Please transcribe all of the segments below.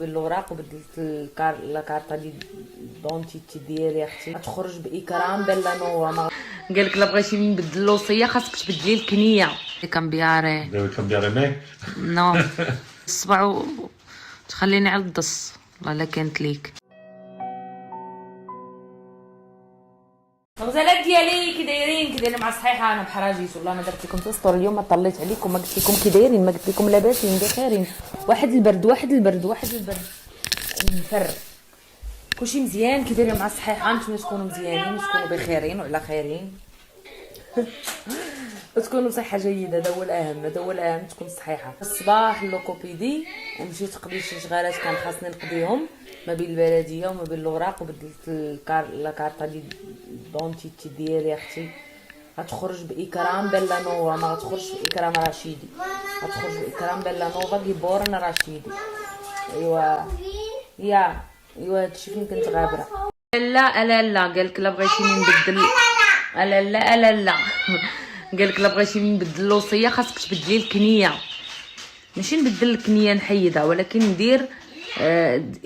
بالاوراق وبدلت لاكارطه دي دونتيتي ديالي اختي غتخرج باكرام بلا نورا. قالك لا بغيتي نبدل الوصيه خاصك تبدلي الكنيه. كامبياري Deve cambiare me. نو الصبع تخليني على الضص والله لا كانت ليك. الغزالات ديالي كي دايرين مع الصحيحه. انا بحراجيس والله ما درت لكم ستور اليوم، ما طليت عليكم، ما قلت لكم كي دايرين، ما قلت لكم لاباسين بخيرين. واحد البرد نفر كلشي مزيان كي دايرين مع الصحيحه. نتمنى تكونوا مزيانين وتكونوا بخيرين وعلى خيرين وتكونوا بصحه جيده. هذا هو الاهم تكون صحيحه. الصباح اللوكوبيدي ومشيت قضيت شي شغالات كان خاصني نقضيهم ما بين البلديه وما بين الاوراق، وبدلت لاكارطه دي دونتيتي ديالي اختي غتخرج باكرام بلا نوفا، ما غتخرجش باكرام رشيدي، غتخرج باكرام بلا نوفا كيبورن رشيدي. ايوا هادشي فين كنت غابره. لا قالك لا بغيتيني نبدل. لا قالك لا بغيتيني نبدل الوصيه خاصك تبدلي الكنيه، ماشي نبدل الكنيه نحيدها، ولكن ندير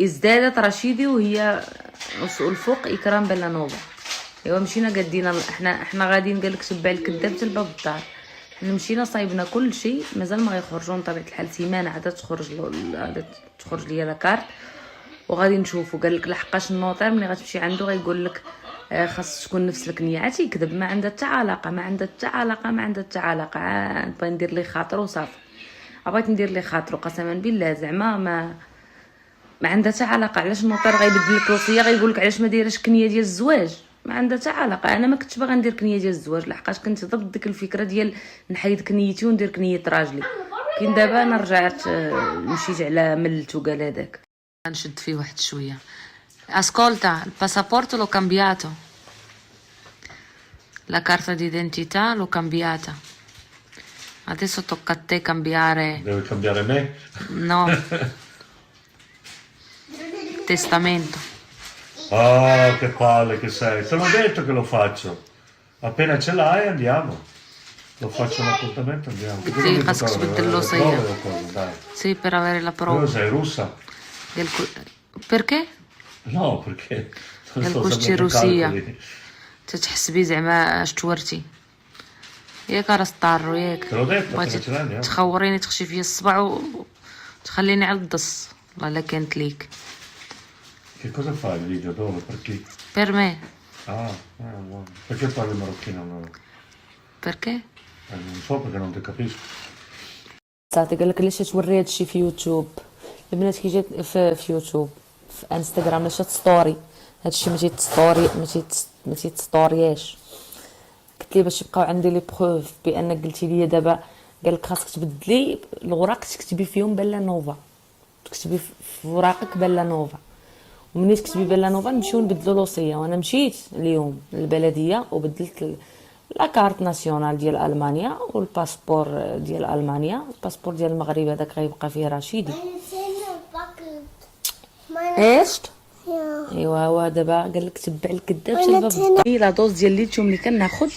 ازدادت رشيدي وهي الفوق اكرام بلا نوفا. ايوا مشينا قدينا احنا غاديين. قالك تبع الكذاب حتى لباب الدار. حنا مشينا صايبنا كل شيء، مازال ما غيخرجون طبيعه الحال. سيمانه عاد تخرج ليا لاكارت وغادي نشوفوا. قالك لحقاش النوطير ملي غتمشي عنده غيقول لك خاص تكون نفس الكنيه. عاد تيكذب، ما عندها حتى علاقه. نبغي ندير لي خاطر وصافي. بغيت ندير لي خاطر قسما بالله زعما ما عندها حتى علاقه. علاش النوطير غيبدل لك الوصيه غيقول لك علاش ما دايرش كنيه ديال الزواج؟ ما عندها حتى علاقه. انا ما كنتش باغا ندير كنيه ديال الزواج لحقاش كنت ضد ديك الفكره ديال نحيد كنيتي وندير كنيه راجلي. كاين دابا انا رجعت مشيت على ملت وقال هذاك نشد فيه واحد شويه. Ascolta, il passaporto l'ho cambiato. La carta d'identità l'ho cambiata. Adesso tocca a te cambiare. Deve cambiare me. No. Testamento. Ah, che palle che sei. Te l'ho detto che lo faccio. Appena ce l'hai andiamo. Lo faccio un appuntamento, andiamo. Sì, خاصك تبدل الوصية. Sì, per avere la prova. Tu sei russa? Perché? No, perché non sto قالكوش sapendo روسية تتحس بي زعما اش تورتي ياك راس طارو ياك. Te l'ho detto, appena ce l'hai andiamo. تخوريني تخشي فيا الصبع وتخليني على الضص والله لا كانت ليك. Che cosa fai il video? Dove? Per chi? Per me. Buono. Perché parli marocchino? No? Perché? Non so perché non ti capisco. صافي قالك علاش توري هادشي في يوتيوب؟ البنات كي جات في يوتيوب في انستغرام علاش تستوري هادشي؟ ما تيتستورياش. قلت لي باش يبقاو عندي لي بروف بانك قلتي لي دابا. قالك خاصك تبدلي الوراق تكتبي فيهم بلا نوفا، تكتبي في وراقك بلا نوفا، ومنين تكتبي بلا نوفا نمشيو نبدلو الوصيه. وانا مشيت اليوم للبلديه وبدلت لاكارت ناسيونال ديال المانيا والباسبور ديال المانيا. الباسبور ديال المغرب هذاك غيبقى فيه رشيدي. ايش؟ ايوا هو دابا قالك تبع الكذاب سبب لا دوز ديال الليثيوم اللي كناخذ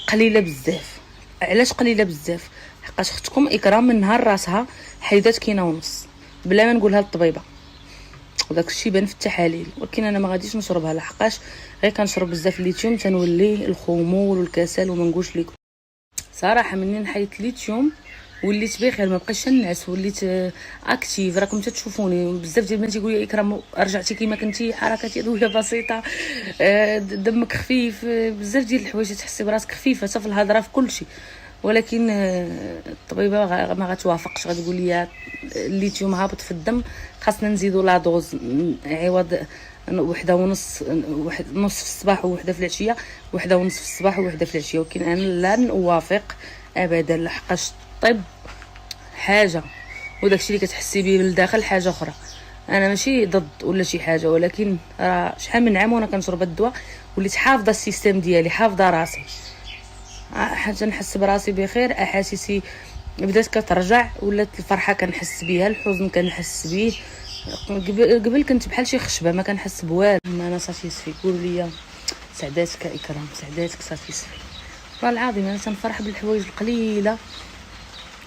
قليله بزاف. علاش قليله بزاف؟ حقاش اختكم اكرام من نهار راسها حيدات كينه ونص بلا ما نقولها للطبيبه، وداك الشيء بان في التحاليل. ولكن انا ما غاديش نشربها لحقاش غير كنشرب بزاف الليثيوم تنولي الخمول والكسل وما نقولش لكم صراحه. منين حيدت الليثيوم وليت بخير، ما بقيتش نعس، وليت اكتيف. راكم تشوفوني بزاف ديال البنات يقولوا لي اكرام رجعتي كيما كنتي، حركات يدويه بسيطه، دمك خفيف، بزاف ديال الحوايج تحسي براسك خفيفه حتى في الهضره في كل شيء. ولكن الطبيبه ما غتوافقش، غتقول لي الليثيوم هابط في الدم، خاصنا نزيدوا لا دوز عوض وحده ونص، نص في الصباح ووحده في العشيه، وحده ونص في الصباح ووحده في العشيه. ولكن انا لن اوافق ابدا لحقاش الطب حاجه وداكشي اللي كتحسي به من الداخل حاجه اخرى. انا ماشي ضد ولا شي حاجه، ولكن راه شحال من عام وانا كنشرب الدواء وليت حافظه السيستم ديالي، حافظه راسي، حتى نحس براسي بخير. احاسيسي بدات كترجع، ولات الفرحه كنحس بها، الحزن كنحس به. قبل كنت بحال شي خشبه ما كنحس بوالو. انا ساتيسفي. قولوا لي سعداتك اكرام، سعداتك ساتيسفي. والله العظيم انا تنفرح بالحوايج القليله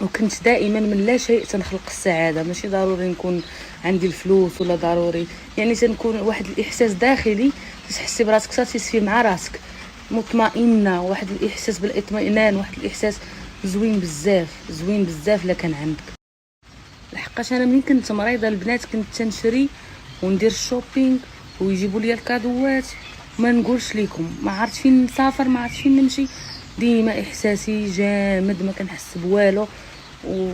وكنت دائما من لا شيء تنخلق السعاده. ماشي ضروري نكون عندي الفلوس ولا ضروري، يعني تنكون واحد الاحساس داخلي تحسي براسك ساتيسفي مع راسك، مطمئنه، واحد الاحساس بالاطمئنان، واحد الاحساس زوين بزاف، زوين بزاف لا كان عندك. لحقاش انا ملي كنت مريضه البنات كنت تنشري وندير الشوبينغ ويجيبوا لي الكادوات، ما نقولش لكم ما عرفت فين نسافر، ما عرفت فين نمشي، ديما احساسي جامد، ما كنحس بوالو و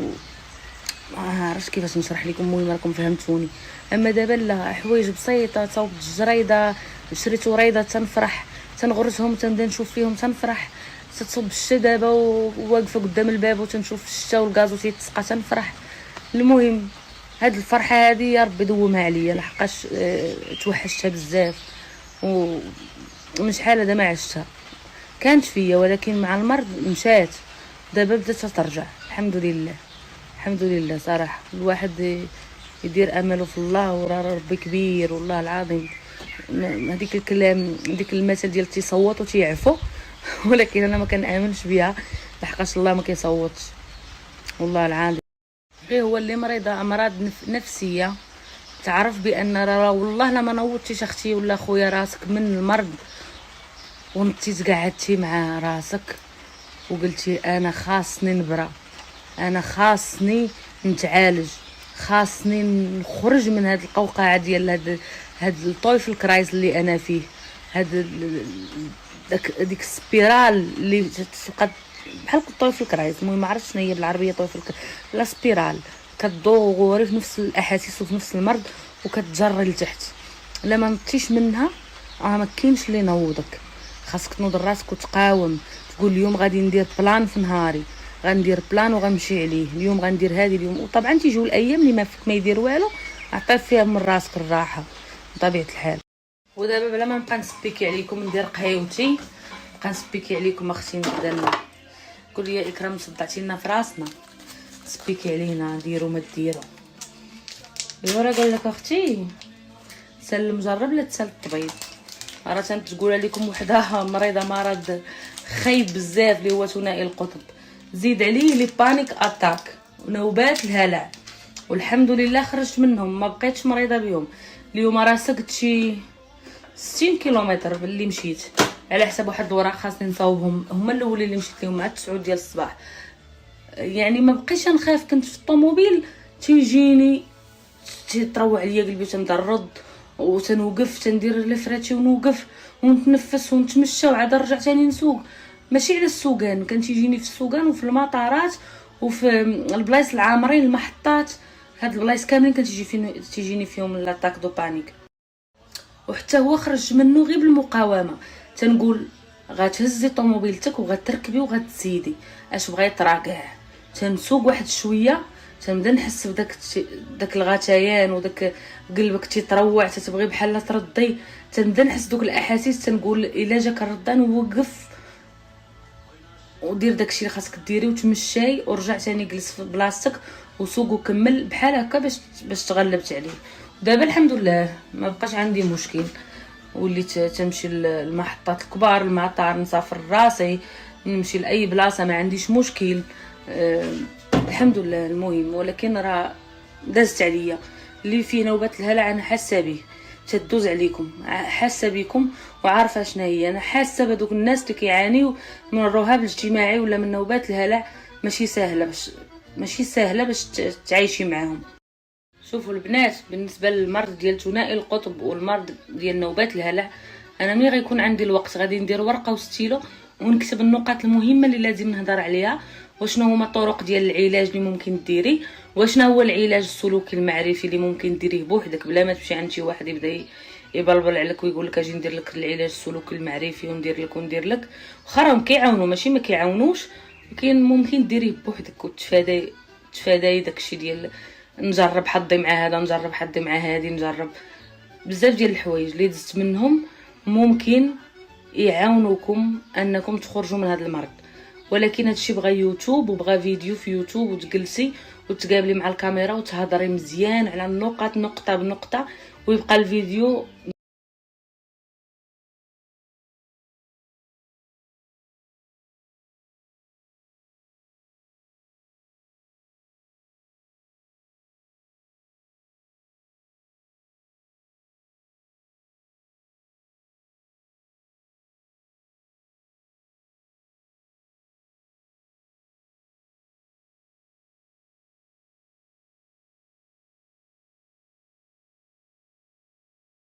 ما عرفتش كيفاش نشرح لكم. المهم راكم فهمتوني. اما دابا لا، حوايج بسيطه، تصاوب الجريده، شريت وريضه تنفرح، تنغرسهم تنبدا نشوف فيهم تنفرح، تتصب الشتا دابا وواقفه قدام الباب وتنشوف الشتا والغازو تيتسقى تنفرح. المهم هاد الفرحه هادي يا ربي دومها عليا، لحقاش توحشتها بزاف ومن شحال هذا ما عشتها، كانت فيا ولكن مع المرض مشات، دابا بدات ترجع. الحمد لله، الحمد لله. صراحه الواحد يدير امله في الله، وراه ربي كبير والله العظيم. هذيك الكلام، هذيك المثل ديال تيصوت وتيعفو ولكن انا ما كنامنش بها، لحقاش الله ما كيصوتش والله العظيم. غير هو اللي مريضه امراض نفسيه تعرف بان راه والله لا ما نوضتيش اختي ولا خويا راسك من المرض ونتي قعدتي مع راسك وقلتي انا خاصني نبرى، انا خاصني نتعالج، خاصني نخرج من هاد القوقعه ديال هاد الطويف الكرايز اللي انا فيه، هاد ديك السبيرال اللي تبقى بحال الطويف الكرايز. المهم ما عرفتش شنو هي بالعربيه طويف لا سبيرال، كدوري في نفس الاحاسيس وفي نفس المرض وكتجري لتحت. الا ما نطيش منها ما كاينش اللي ينوضك، خاصك تنوض راسك وتقاوم، تقول اليوم غادي ندير بلان في نهاري، غندير بلان وغنمشي عليه، اليوم غندير هذه اليوم. وطبعا تيجيو الايام اللي ما فيك ما يدير والو، عطيت فيها من راسك الراحه بطبيعه الحال. ودابا بلا ما نبقى نسبيكي عليكم ندير قهيوتي، نبقى نسبيكي عليكم اختي نبدا قول لي اكرام صدعتي لنا في راسنا، سبيكي علينا ديروا ما ديروا. يورا قال لك اختي سل مجرب لا تسال الطبيب، راه تنقول لكم وحده مريضه مرض خايب بزاف اللي هو ثنائي القطب، زيد عليه لي بانيك اتاك ونوبات الهلع، والحمد لله خرجت منهم ما بقيتش مريضه بهم. اليوم راه سقت شي 60 كيلومتر باللي مشيت على حساب واحد الوراق خاصني نصاوبهم، هما الاولين اللي مشيت لهم مع 9 ديال الصباح. يعني ما بقيتش نخاف، كنت في الطوموبيل تيجيني تروع عليا قلبي، تنبدا نرد وتنوقف تندير لفراتي ونوقف ونتنفس ونتمشى وعاد نرجع ثاني نسوق. ماشي على السوقان، كان تيجيني في السوقان وفي المطارات وفي البلايص العامرين المحطات، هاد البلايص كاملين كان تيجيني فيهم لاتاك دو بانيك. وحتى هو خرج منه غير بالمقاومه، تنقول غتهزي طوموبيلتك وغتركبي وغتزيدي اش بغا يطرا كاع، تنسوق واحد شويه تنبدا نحس بداك الغثيان وداك قلبك تيتروع تتبغي بحال تردي، تنبدا نحس دوك الاحاسيس، تنقول الا جاك الردان وقف ودير داكشي اللي خاصك ديري وتمشاي ورجع ثاني جلس في بلاصتك وسوق وكمل بحال هكا باش تغلبت عليه. دابا الحمد لله ما بقاش عندي مشكل، وليت تمشي المحطات الكبار، المطار، نسافر راسي، نمشي لاي بلاصه ما عنديش مشكل. الحمد لله. المهم ولكن راه دازت عليا اللي فيه نوبات الهلع، انا حاسه به، تدوز عليكم، حاسه بكم وعارفه شنو هي. انا حاسه بدوك الناس اللي كيعانيو من الرهاب الاجتماعي ولا من نوبات الهلع، ماشي سهله باش تعيشي معاهم. شوفوا البنات، بالنسبه للمرض ديال ثنائي القطب والمرض ديال نوبات الهلع، انا ملي غيكون عندي الوقت غادي ندير ورقه وستيلو ونكتب النقاط المهمه اللي لازم نهضر عليها، وشنو هما الطرق ديال العلاج اللي ممكن ديري، وشنو هو العلاج السلوكي المعرفي اللي ممكن ديريه بوحدك بلا ما تمشي عند شي واحد يبدا يبلبل عليك ويقول لك اجي ندير لك العلاج السلوكي المعرفي وندير لك. واخا راهم كيعاونوا ماشي ما كيعاونوش، ولكن ممكن ديريه بوحدك وتفاداي داكشي ديال نجرب حظي مع هذا، نجرب حظي مع هذه، نجرب بزاف ديال الحوايج اللي دزت منهم ممكن يعاونوكم انكم تخرجوا من هذا المرض. ولكن هادشي بغى يوتيوب وبغى فيديو في يوتيوب وتجلسي وتقابلي مع الكاميرا وتهضري مزيان على النقط نقطه بنقطه، ويبقى الفيديو